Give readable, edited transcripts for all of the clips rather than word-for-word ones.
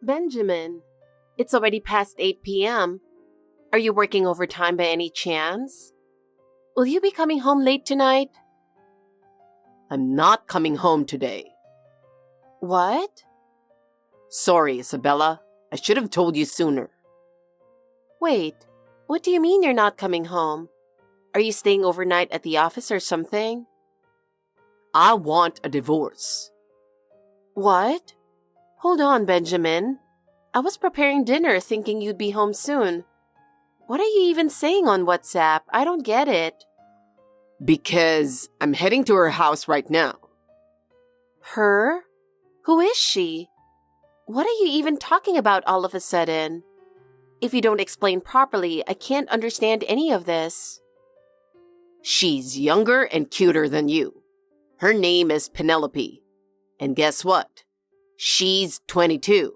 Benjamin, it's already past 8 p.m. Are you working overtime by any chance? Will you be coming home late tonight? I'm not coming home today. What? Sorry, Isabella. I should have told you sooner. Wait, what do you mean you're not coming home? Are you staying overnight at the office or something? I want a divorce. What? Hold on, Benjamin. I was preparing dinner thinking you'd be home soon. What are you even saying on WhatsApp? I don't get it. Because I'm heading to her house right now. Her? Who is she? What are you even talking about all of a sudden? If you don't explain properly, I can't understand any of this. She's younger and cuter than you. Her name is Penelope. And guess what? She's 22.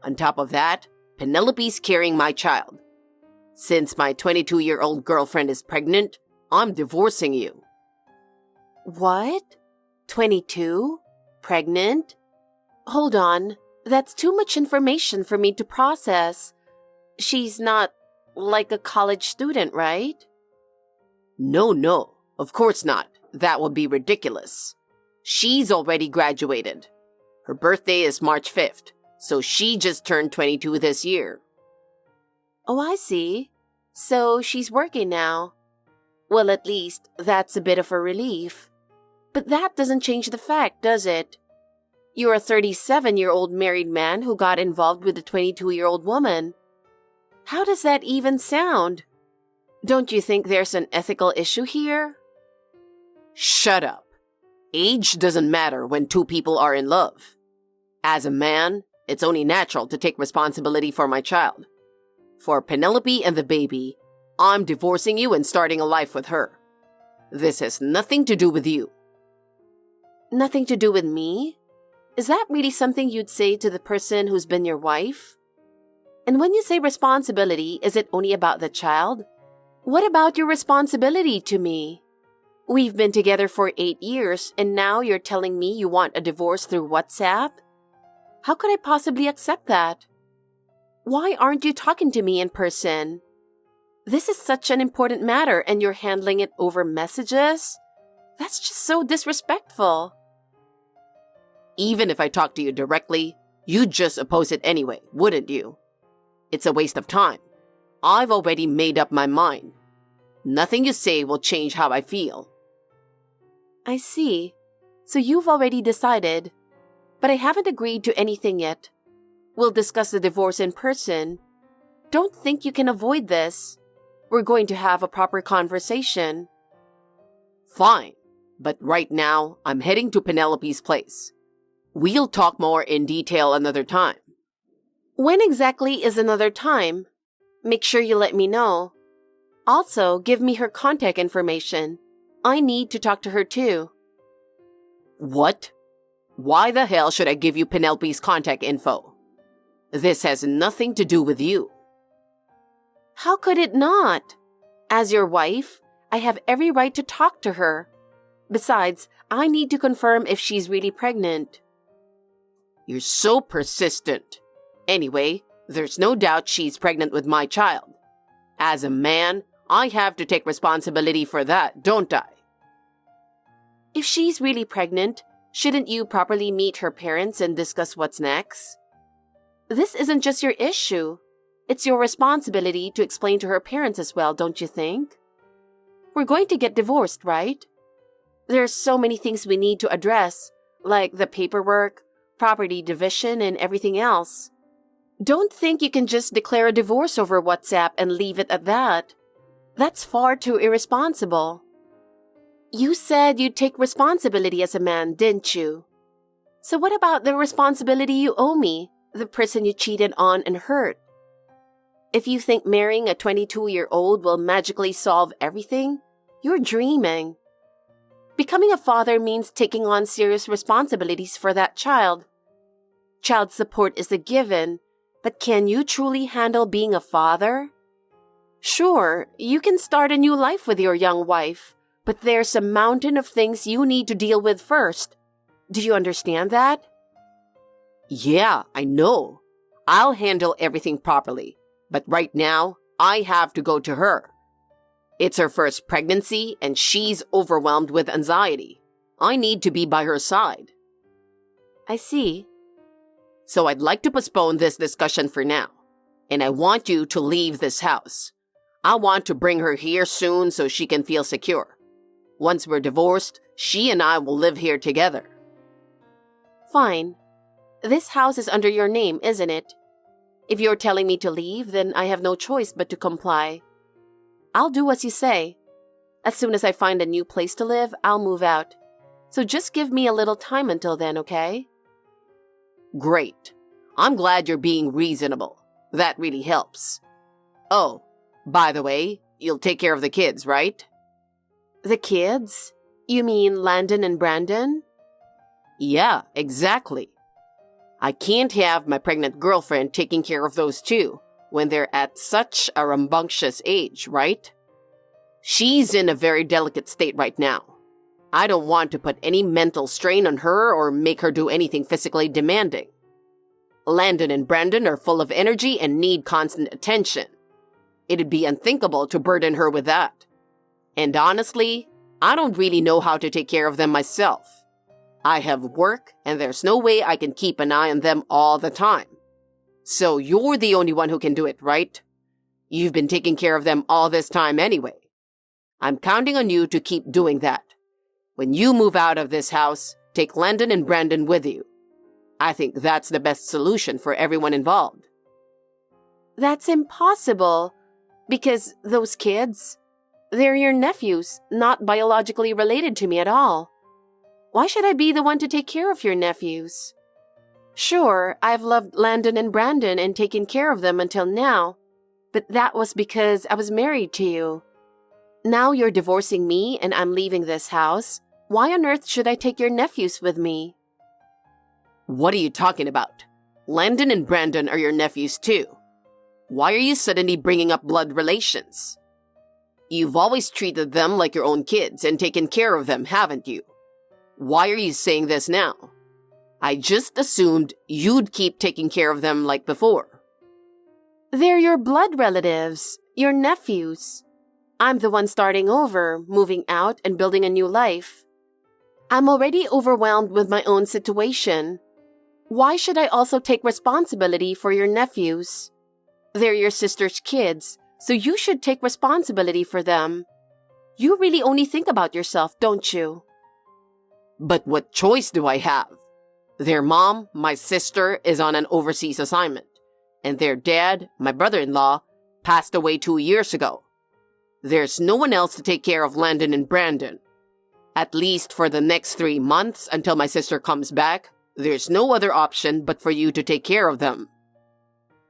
On top of that, Penelope's carrying my child. Since my 22-year-old girlfriend is pregnant, I'm divorcing you. What? 22? Pregnant? Hold on. That's too much information for me to process. She's not like a college student, right? No, of course not. That would be ridiculous. She's already graduated. Her birthday is March 5th, so she just turned 22 this year. Oh, I see. So she's working now. Well, at least that's a bit of a relief. But that doesn't change the fact, does it? You're a 37-year-old married man who got involved with a 22-year-old woman. How does that even sound? Don't you think there's an ethical issue here? Shut up. Age doesn't matter when two people are in love. As a man, it's only natural to take responsibility for my child. For Penelope and the baby, I'm divorcing you and starting a life with her. This has nothing to do with you. Nothing to do with me? Is that really something you'd say to the person who's been your wife? And when you say responsibility, is it only about the child? What about your responsibility to me? We've been together for 8 years, and now you're telling me you want a divorce through WhatsApp? How could I possibly accept that? Why aren't you talking to me in person? This is such an important matter, and you're handling it over messages? That's just so disrespectful. Even if I talk to you directly, you'd just oppose it anyway, wouldn't you? It's a waste of time. I've already made up my mind. Nothing you say will change how I feel. I see. So you've already decided. But I haven't agreed to anything yet. We'll discuss the divorce in person. Don't think you can avoid this. We're going to have a proper conversation. Fine. But right now, I'm heading to Penelope's place. We'll talk more in detail another time. When exactly is another time? Make sure you let me know. Also, give me her contact information. I need to talk to her too. What? Why the hell should I give you Penelope's contact info? This has nothing to do with you. How could it not? As your wife, I have every right to talk to her. Besides, I need to confirm if she's really pregnant. You're so persistent. Anyway, there's no doubt she's pregnant with my child. As a man, I have to take responsibility for that, don't I? If she's really pregnant, shouldn't you properly meet her parents and discuss what's next? This isn't just your issue. It's your responsibility to explain to her parents as well, don't you think? We're going to get divorced, right? There's so many things we need to address, like the paperwork, property division, and everything else. Don't think you can just declare a divorce over WhatsApp and leave it at that. That's far too irresponsible. You said you'd take responsibility as a man, didn't you? So what about the responsibility you owe me, the person you cheated on and hurt? If you think marrying a 22-year-old will magically solve everything, you're dreaming. Becoming a father means taking on serious responsibilities for that child. Child support is a given, but can you truly handle being a father? Sure, you can start a new life with your young wife, but there's a mountain of things you need to deal with first. Do you understand that? Yeah, I know. I'll handle everything properly, but right now, I have to go to her. It's her first pregnancy and she's overwhelmed with anxiety. I need to be by her side. I see. So I'd like to postpone this discussion for now, and I want you to leave this house. I want to bring her here soon so she can feel secure. Once we're divorced, she and I will live here together. Fine. This house is under your name, isn't it? If you're telling me to leave, then I have no choice but to comply. I'll do as you say. As soon as I find a new place to live, I'll move out. So just give me a little time until then, okay? Great. I'm glad you're being reasonable. That really helps. Oh, by the way, you'll take care of the kids, right? The kids? You mean Landon and Brandon? Yeah, exactly. I can't have my pregnant girlfriend taking care of those two when they're at such a rambunctious age, right? She's in a very delicate state right now. I don't want to put any mental strain on her or make her do anything physically demanding. Landon and Brandon are full of energy and need constant attention. It'd be unthinkable to burden her with that. And honestly, I don't really know how to take care of them myself. I have work, and there's no way I can keep an eye on them all the time. So you're the only one who can do it, right? You've been taking care of them all this time anyway. I'm counting on you to keep doing that. When you move out of this house, take Landon and Brandon with you. I think that's the best solution for everyone involved. That's impossible, because those kids, they're your nephews, not biologically related to me at all. Why should I be the one to take care of your nephews? Sure, I've loved Landon and Brandon and taken care of them until now, but that was because I was married to you. Now you're divorcing me and I'm leaving this house. Why on earth should I take your nephews with me? What are you talking about? Landon and Brandon are your nephews too. Why are you suddenly bringing up blood relations? You've always treated them like your own kids and taken care of them, haven't you? Why are you saying this now? I just assumed you'd keep taking care of them like before. They're your blood relatives, your nephews. I'm the one starting over, moving out and building a new life. I'm already overwhelmed with my own situation. Why should I also take responsibility for your nephews? They're your sister's kids, so you should take responsibility for them. You really only think about yourself, don't you? But what choice do I have? Their mom, my sister, is on an overseas assignment, and their dad, my brother-in-law, passed away 2 years ago. There's no one else to take care of Landon and Brandon. At least for the next 3 months until my sister comes back, there's no other option but for you to take care of them.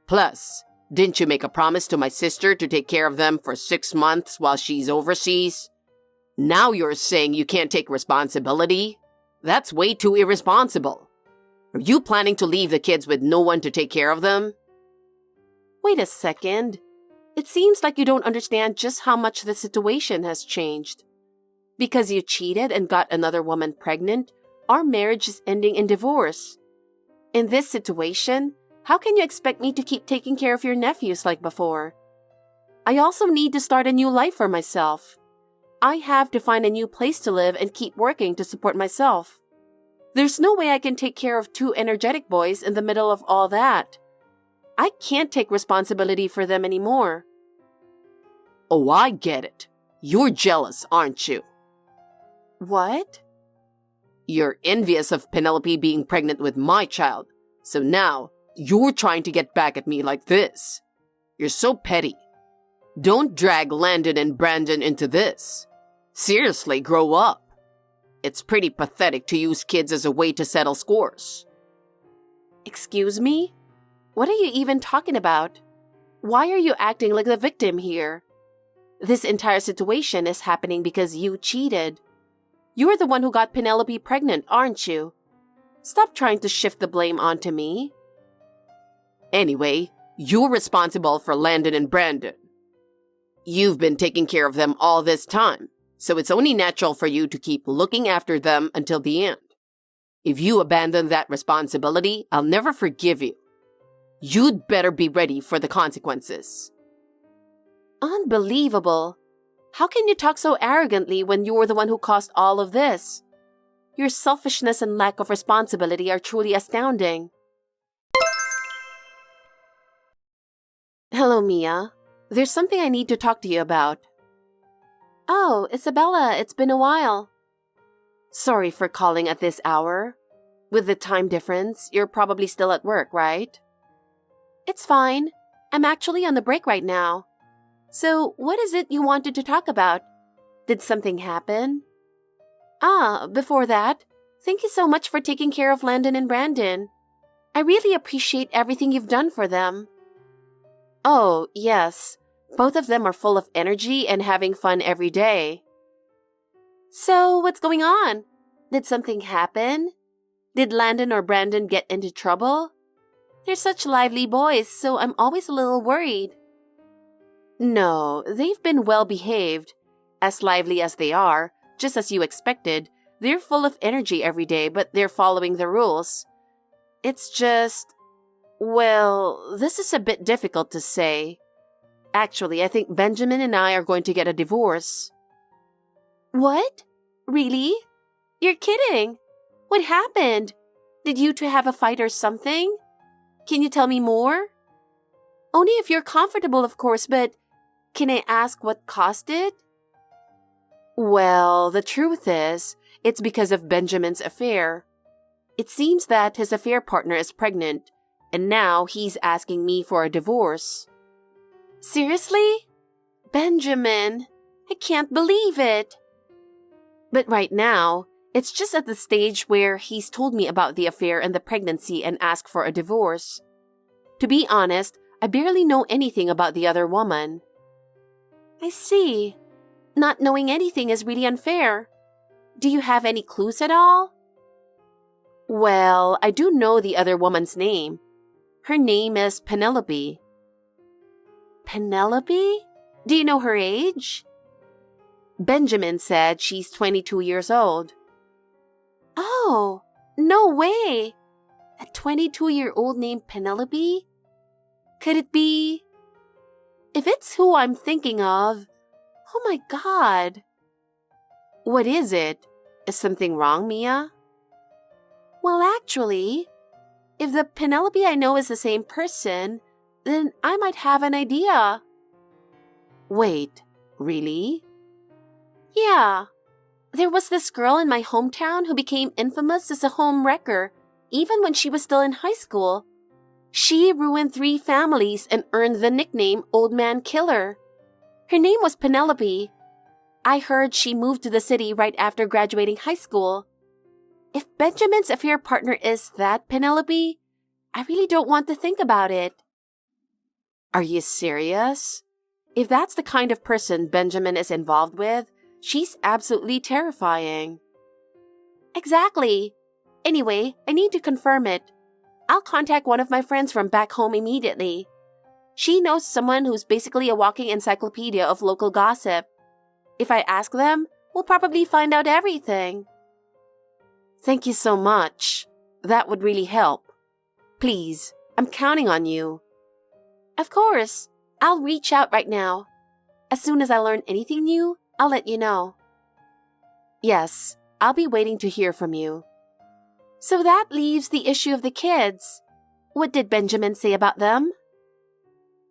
Plus, didn't you make a promise to my sister to take care of them for 6 months while she's overseas? Now you're saying you can't take responsibility? That's way too irresponsible. Are you planning to leave the kids with no one to take care of them? Wait a second. It seems like you don't understand just how much the situation has changed. Because you cheated and got another woman pregnant, our marriage is ending in divorce. In this situation, how can you expect me to keep taking care of your nephews like before? I also need to start a new life for myself. I have to find a new place to live and keep working to support myself. There's no way I can take care of 2 energetic boys in the middle of all that. I can't take responsibility for them anymore. Oh, I get it. You're jealous, aren't you? What? You're envious of Penelope being pregnant with my child, so now you're trying to get back at me like this. You're so petty. Don't drag Landon and Brandon into this. Seriously, grow up. It's pretty pathetic to use kids as a way to settle scores. Excuse me? What are you even talking about? Why are you acting like the victim here? This entire situation is happening because you cheated. You're the one who got Penelope pregnant, aren't you? Stop trying to shift the blame onto me. Anyway, you're responsible for Landon and Brandon. You've been taking care of them all this time, so it's only natural for you to keep looking after them until the end. If you abandon that responsibility, I'll never forgive you. You'd better be ready for the consequences. Unbelievable. How can you talk so arrogantly when you're the one who caused all of this? Your selfishness and lack of responsibility are truly astounding. Hello, Mia. There's something I need to talk to you about. Oh, Isabella, it's been a while. Sorry for calling at this hour. With the time difference, you're probably still at work, right? It's fine. I'm actually on the break right now. So, what is it you wanted to talk about? Did something happen? Before that, thank you so much for taking care of Landon and Brandon. I really appreciate everything you've done for them. Oh, yes. Both of them are full of energy and having fun every day. So, what's going on? Did something happen? Did Landon or Brandon get into trouble? They're such lively boys, so I'm always a little worried. No, they've been well behaved. As lively as they are, just as you expected, they're full of energy every day, but they're following the rules. It's just... Well, this is a bit difficult to say. Actually, I think Benjamin and I are going to get a divorce. What? Really? You're kidding. What happened? Did you two have a fight or something? Can you tell me more? Only if you're comfortable, of course, but can I ask what caused it? Well, the truth is, it's because of Benjamin's affair. It seems that his affair partner is pregnant, and now he's asking me for a divorce. Seriously? Benjamin, I can't believe it. But right now, it's just at the stage where he's told me about the affair and the pregnancy and asked for a divorce. To be honest, I barely know anything about the other woman. I see. Not knowing anything is really unfair. Do you have any clues at all? Well, I do know the other woman's name. Her name is Penelope. Penelope? Do you know her age? Benjamin said she's 22 years old. Oh, no way! A 22-year-old named Penelope? Could it be... If it's who I'm thinking of... Oh my God! What is it? Is something wrong, Mia? Well, actually, if the Penelope I know is the same person, then I might have an idea. Wait, really? Yeah. There was this girl in my hometown who became infamous as a home wrecker, even when she was still in high school. She ruined 3 families and earned the nickname Old Man Killer. Her name was Penelope. I heard she moved to the city right after graduating high school. If Benjamin's affair partner is that Penelope, I really don't want to think about it. Are you serious? If that's the kind of person Benjamin is involved with, she's absolutely terrifying. Exactly. Anyway, I need to confirm it. I'll contact one of my friends from back home immediately. She knows someone who's basically a walking encyclopedia of local gossip. If I ask them, we'll probably find out everything. Thank you so much. That would really help. Please, I'm counting on you. Of course. I'll reach out right now. As soon as I learn anything new, I'll let you know. Yes, I'll be waiting to hear from you. So that leaves the issue of the kids. What did Benjamin say about them?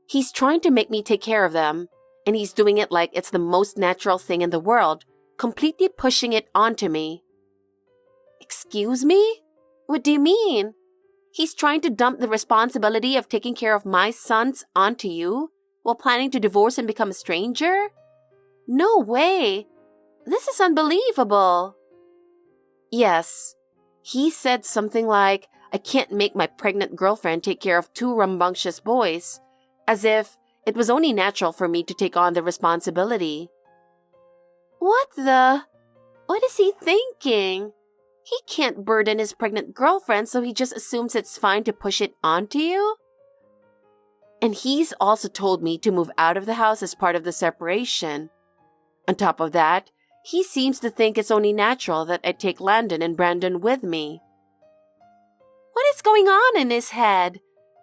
He's trying to make me take care of them, and he's doing it like it's the most natural thing in the world, completely pushing it onto me. Excuse me? What do you mean? He's trying to dump the responsibility of taking care of my sons onto you while planning to divorce and become a stranger? No way! This is unbelievable! Yes. He said something like, I can't make my pregnant girlfriend take care of 2 rambunctious boys, as if it was only natural for me to take on the responsibility. What is he thinking? He can't burden his pregnant girlfriend, so he just assumes it's fine to push it onto you? And he's also told me to move out of the house as part of the separation. On top of that, he seems to think it's only natural that I take Landon and Brandon with me. What is going on in his head?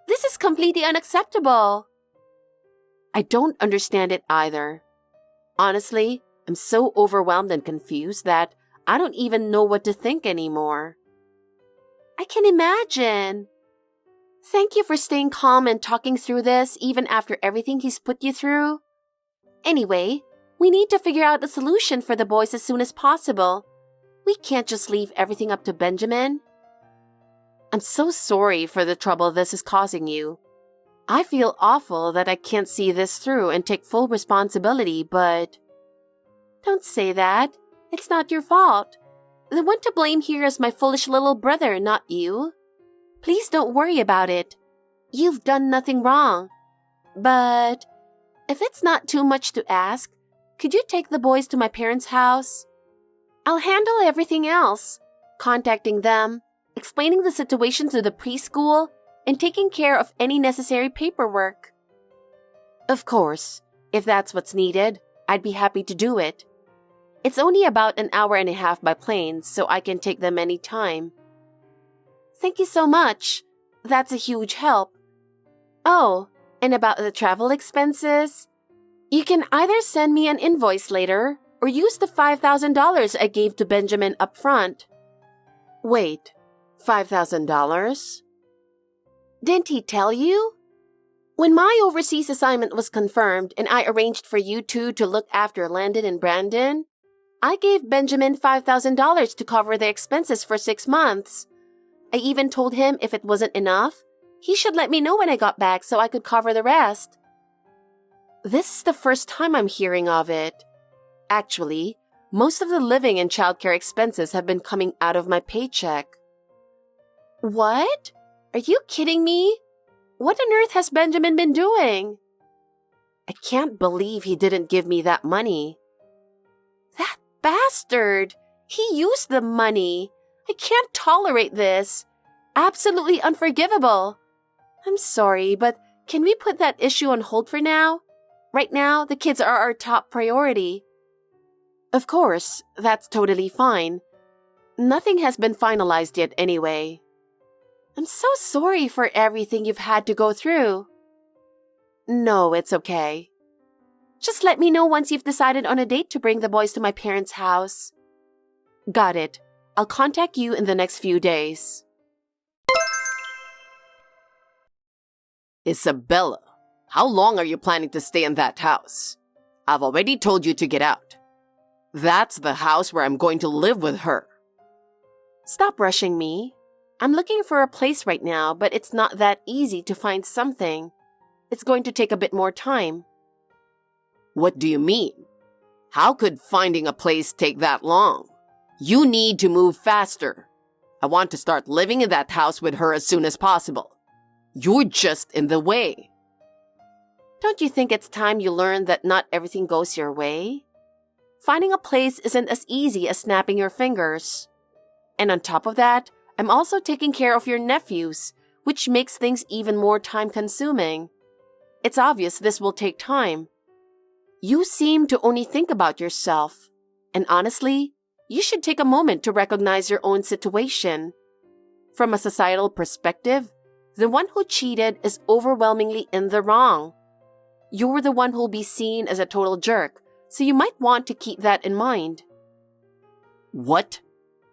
This is completely unacceptable. I don't understand it either. Honestly, I'm so overwhelmed and confused that I don't even know what to think anymore. I can imagine. Thank you for staying calm and talking through this even after everything he's put you through. Anyway, we need to figure out a solution for the boys as soon as possible. We can't just leave everything up to Benjamin. I'm so sorry for the trouble this is causing you. I feel awful that I can't see this through and take full responsibility, but... Don't say that. It's not your fault. The one to blame here is my foolish little brother, not you. Please don't worry about it. You've done nothing wrong. But if it's not too much to ask, could you take the boys to my parents' house? I'll handle everything else, contacting them, explaining the situation to the preschool, and taking care of any necessary paperwork. Of course, if that's what's needed, I'd be happy to do it. It's only about an hour and a half by plane, so I can take them any time. Thank you so much. That's a huge help. Oh, and about the travel expenses? You can either send me an invoice later or use the $5,000 I gave to Benjamin up front. Wait, $5,000? Didn't he tell you? When my overseas assignment was confirmed and I arranged for you two to look after Landon and Brandon, I gave Benjamin $5,000 to cover their expenses for 6 months. I even told him if it wasn't enough, he should let me know when I got back so I could cover the rest. This is the first time I'm hearing of it. Actually, most of the living and childcare expenses have been coming out of my paycheck. What? Are you kidding me? What on earth has Benjamin been doing? I can't believe he didn't give me that money. That bastard! He used the money. I can't tolerate this. Absolutely unforgivable. I'm sorry, but can we put that issue on hold for now? Right now, the kids are our top priority. Of course, that's totally fine. Nothing has been finalized yet anyway. I'm so sorry for everything you've had to go through. No, it's okay. Just let me know once you've decided on a date to bring the boys to my parents' house. Got it. I'll contact you in the next few days. Isabella, how long are you planning to stay in that house? I've already told you to get out. That's the house where I'm going to live with her. Stop rushing me. I'm looking for a place right now, but it's not that easy to find something. It's going to take a bit more time. What do you mean? How could finding a place take that long? You need to move faster. I want to start living in that house with her as soon as possible. You're just in the way. Don't you think it's time you learn that not everything goes your way? Finding a place isn't as easy as snapping your fingers. And on top of that, I'm also taking care of your nephews, which makes things even more time-consuming. It's obvious this will take time. You seem to only think about yourself. And honestly, you should take a moment to recognize your own situation. From a societal perspective, the one who cheated is overwhelmingly in the wrong. You're the one who'll be seen as a total jerk, so you might want to keep that in mind. What?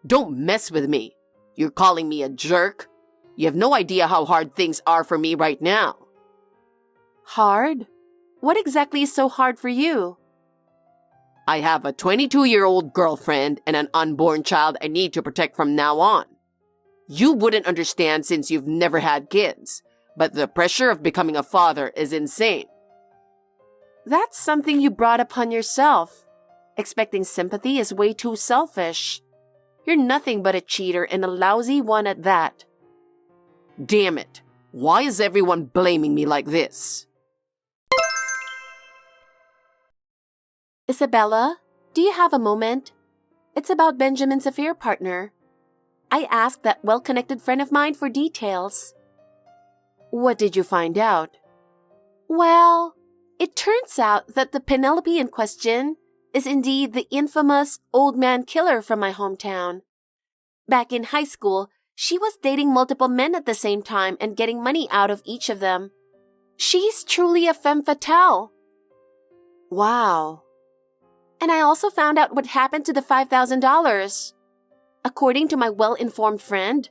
Don't mess with me. You're calling me a jerk? You have no idea how hard things are for me right now. Hard? What exactly is so hard for you? I have a 22-year-old girlfriend and an unborn child I need to protect from now on. You wouldn't understand since you've never had kids, but the pressure of becoming a father is insane. That's something you brought upon yourself. Expecting sympathy is way too selfish. You're nothing but a cheater and a lousy one at that. Damn it. Why is everyone blaming me like this? Isabella, do you have a moment? It's about Benjamin's affair partner. I asked that well-connected friend of mine for details. What did you find out? Well, it turns out that the Penelope in question is indeed the infamous old man killer from my hometown. Back in high school, She was dating multiple men at the same time and getting money out of each of them. She's truly a femme fatale. Wow. And I also found out what happened to the $5,000. According to my well-informed friend,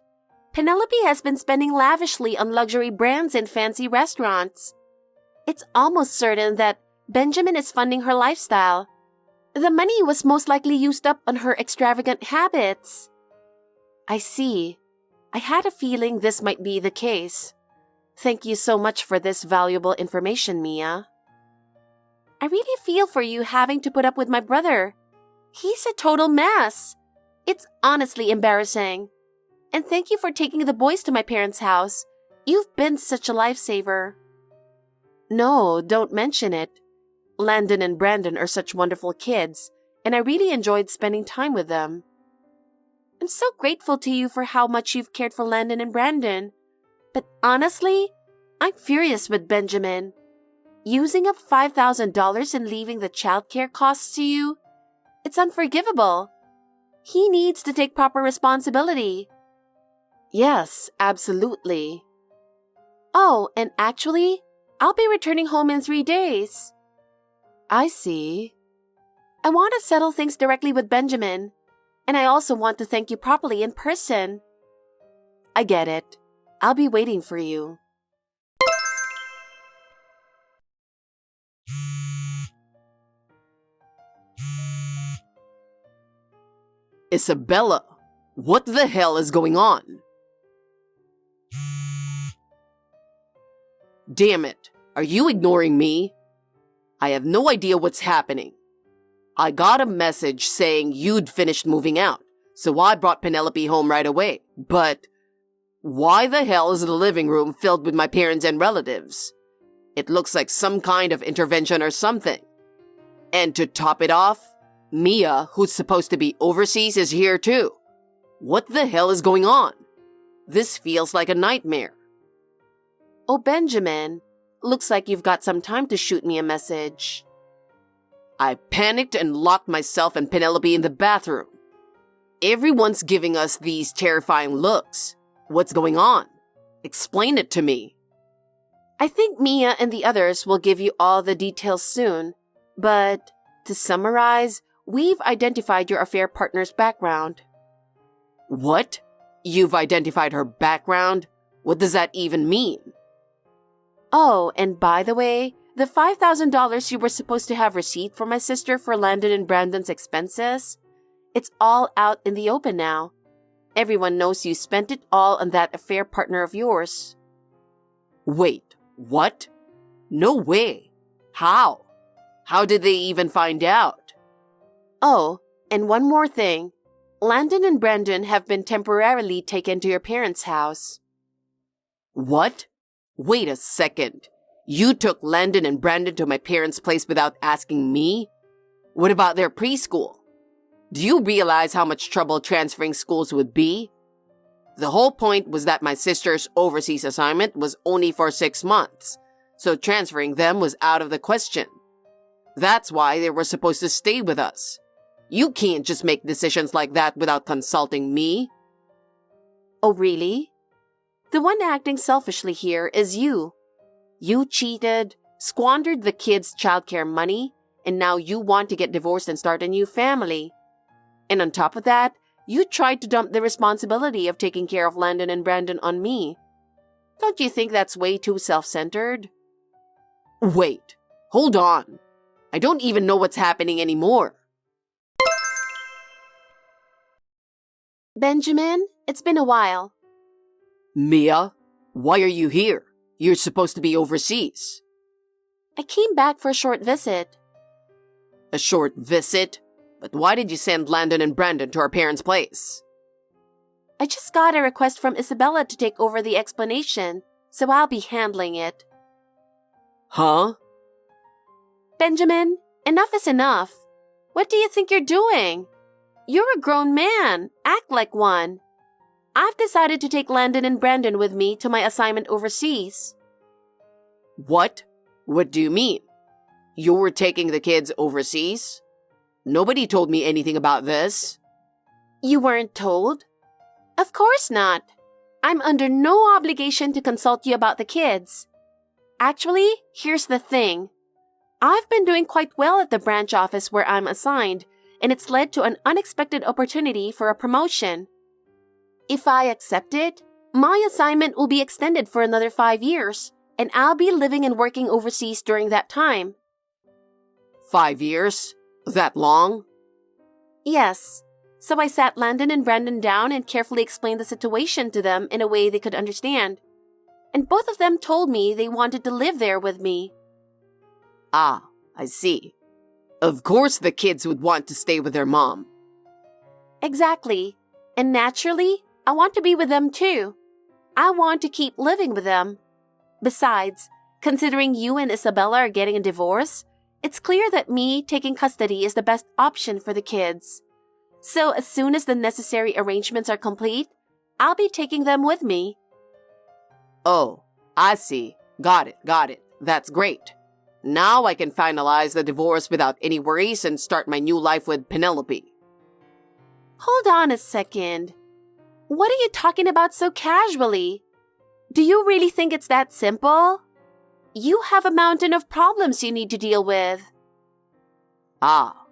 Penelope has been spending lavishly on luxury brands and fancy restaurants. It's almost certain that Benjamin is funding her lifestyle. The money was most likely used up on her extravagant habits. I see. I had a feeling this might be the case. Thank you so much for this valuable information, Mia. I really feel for you having to put up with my brother. He's a total mess. It's honestly embarrassing. And thank you for taking the boys to my parents' house. You've been such a lifesaver. No, don't mention it. Landon and Brandon are such wonderful kids, and I really enjoyed spending time with them. I'm so grateful to you for how much you've cared for Landon and Brandon. But honestly, I'm furious with Benjamin. Using up $5,000 and leaving the childcare costs to you? It's unforgivable. He needs to take proper responsibility. Yes, absolutely. Oh, and actually, I'll be returning home in 3 days. I see. I want to settle things directly with Benjamin. And I also want to thank you properly in person. I get it. I'll be waiting for you. Isabella, what the hell is going on? Damn it, are you ignoring me? I have no idea what's happening. I got a message saying you'd finished moving out, so I brought Penelope home right away. But why the hell is the living room filled with my parents and relatives? It looks like some kind of intervention or something. And to top it off, Mia, who's supposed to be overseas, is here too. What the hell is going on? This feels like a nightmare. Oh, Benjamin, looks like you've got some time to shoot me a message. I panicked and locked myself and Penelope in the bathroom. Everyone's giving us these terrifying looks. What's going on? Explain it to me. I think Mia and the others will give you all the details soon, but to summarize, we've identified your affair partner's background. What? You've identified her background? What does that even mean? Oh, and by the way, the $5,000 you were supposed to have received from my sister for Landon and Brandon's expenses, it's all out in the open now. Everyone knows you spent it all on that affair partner of yours. Wait, what? No way. How? How did they even find out? Oh, and one more thing. Landon and Brandon have been temporarily taken to your parents' house. What? Wait a second. You took Landon and Brandon to my parents' place without asking me? What about their preschool? Do you realize how much trouble transferring schools would be? The whole point was that my sister's overseas assignment was only for 6 months, so transferring them was out of the question. That's why they were supposed to stay with us. You can't just make decisions like that without consulting me. Oh, really? The one acting selfishly here is you. You cheated, squandered the kids' childcare money, and now you want to get divorced and start a new family. And on top of that, you tried to dump the responsibility of taking care of Landon and Brandon on me. Don't you think that's way too self-centered? Wait, hold on. I don't even know what's happening anymore. Benjamin, it's been a while. Mia, why are you here? You're supposed to be overseas. I came back for a short visit. A short visit? But why did you send Landon and Brandon to our parents' place? I just got a request from Isabella to take over the explanation, so I'll be handling it. Huh? Benjamin, enough is enough. What do you think you're doing? You're a grown man. Act like one. I've decided to take Landon and Brandon with me to my assignment overseas. What? What do you mean? You were taking the kids overseas? Nobody told me anything about this. You weren't told? Of course not. I'm under no obligation to consult you about the kids. Actually, here's the thing. I've been doing quite well at the branch office where I'm assigned, and it's led to an unexpected opportunity for a promotion. If I accept it, my assignment will be extended for another 5 years, and I'll be living and working overseas during that time. 5 years? That long? Yes. So I sat Landon and Brandon down and carefully explained the situation to them in a way they could understand. And both of them told me they wanted to live there with me. Ah, I see. Of course the kids would want to stay with their mom. Exactly. And naturally, I want to be with them too. I want to keep living with them. Besides, considering you and Isabella are getting a divorce, it's clear that me taking custody is the best option for the kids. So as soon as the necessary arrangements are complete, I'll be taking them with me. Oh, I see. Got it. That's great. Now I can finalize the divorce without any worries and start my new life with Penelope. Hold on a second. What are you talking about so casually? Do you really think it's that simple? You have a mountain of problems you need to deal with. Ah.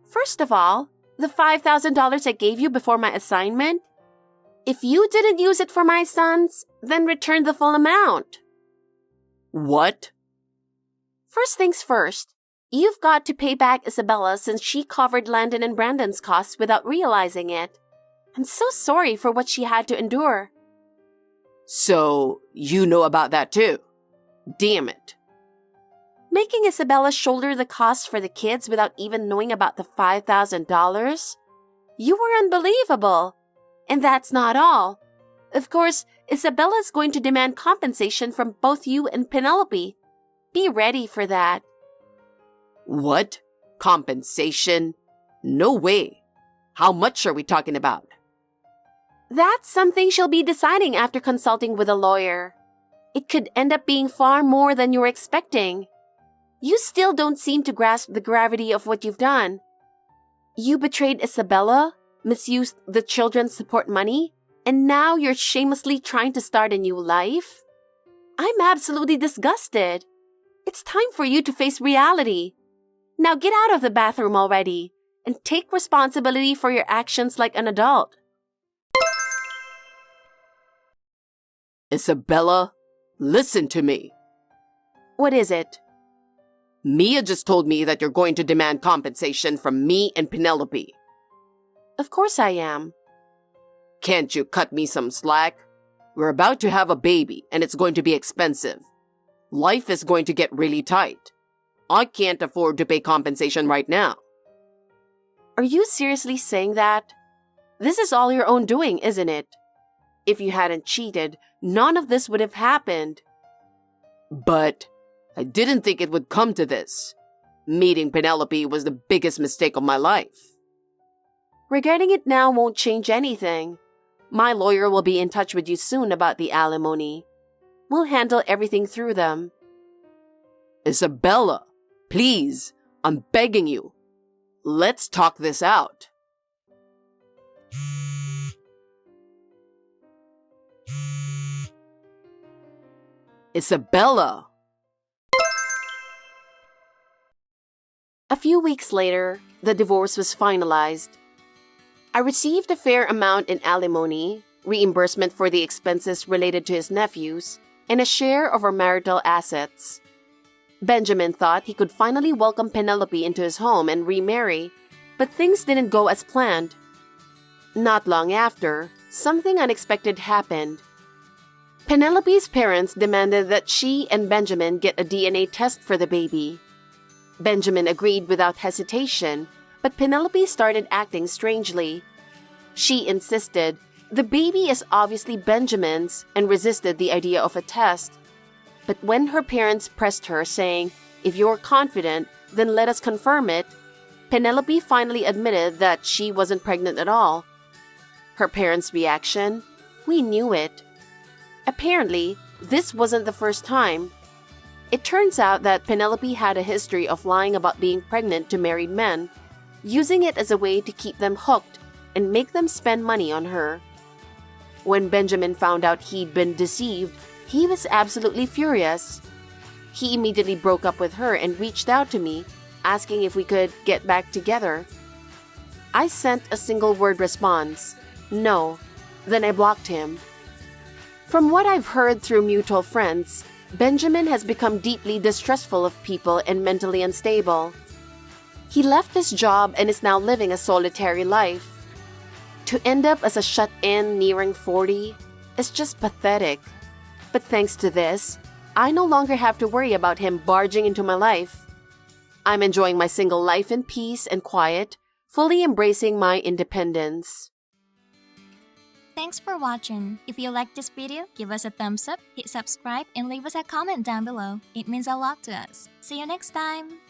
First of all, the $5,000 I gave you before my assignment? If you didn't use it for my sons, then return the full amount. What? First things first, you've got to pay back Isabella since she covered Landon and Brandon's costs without realizing it. I'm so sorry for what she had to endure. So, you know about that too? Damn it. Making Isabella shoulder the costs for the kids without even knowing about the $5,000? You were unbelievable. And that's not all. Of course, Isabella's going to demand compensation from both you and Penelope. Be ready for that. What? Compensation? No way. How much are we talking about? That's something she'll be deciding after consulting with a lawyer. It could end up being far more than you're expecting. You still don't seem to grasp the gravity of what you've done. You betrayed Isabella, misused the children's support money, and now you're shamelessly trying to start a new life? I'm absolutely disgusted. It's time for you to face reality. Now get out of the bathroom already and take responsibility for your actions like an adult. Isabella, listen to me. What is it? Mia just told me that you're going to demand compensation from me and Penelope. Of course I am. Can't you cut me some slack? We're about to have a baby and it's going to be expensive. Life is going to get really tight. I can't afford to pay compensation right now. Are you seriously saying that? This is all your own doing, isn't it? If you hadn't cheated, none of this would have happened. But I didn't think it would come to this. Meeting Penelope was the biggest mistake of my life. Regretting it now won't change anything. My lawyer will be in touch with you soon about the alimony. We'll handle everything through them. Isabella, please, I'm begging you. Let's talk this out. Isabella! A few weeks later, the divorce was finalized. I received a fair amount in alimony, reimbursement for the expenses related to his nephews, and a share of our marital assets. Benjamin thought he could finally welcome Penelope into his home and remarry, but things didn't go as planned. Not long after, something unexpected happened. Penelope's parents demanded that she and Benjamin get a DNA test for the baby. Benjamin agreed without hesitation, but Penelope started acting strangely. She insisted the baby is obviously Benjamin's and resisted the idea of a test. But when her parents pressed her, saying, "If you're confident, then let us confirm it," Penelope finally admitted that she wasn't pregnant at all. Her parents' reaction? We knew it. Apparently, this wasn't the first time. It turns out that Penelope had a history of lying about being pregnant to married men, using it as a way to keep them hooked and make them spend money on her. When Benjamin found out he'd been deceived, he was absolutely furious. He immediately broke up with her and reached out to me, asking if we could get back together. I sent a single-word response, no. Then I blocked him. From what I've heard through mutual friends, Benjamin has become deeply distrustful of people and mentally unstable. He left his job and is now living a solitary life. To end up as a shut-in nearing 40 is just pathetic. But thanks to this, I no longer have to worry about him barging into my life. I'm enjoying my single life in peace and quiet, fully embracing my independence. Thanks for watching. If you liked this video, give us a thumbs up, hit subscribe, and leave us a comment down below. It means a lot to us. See you next time!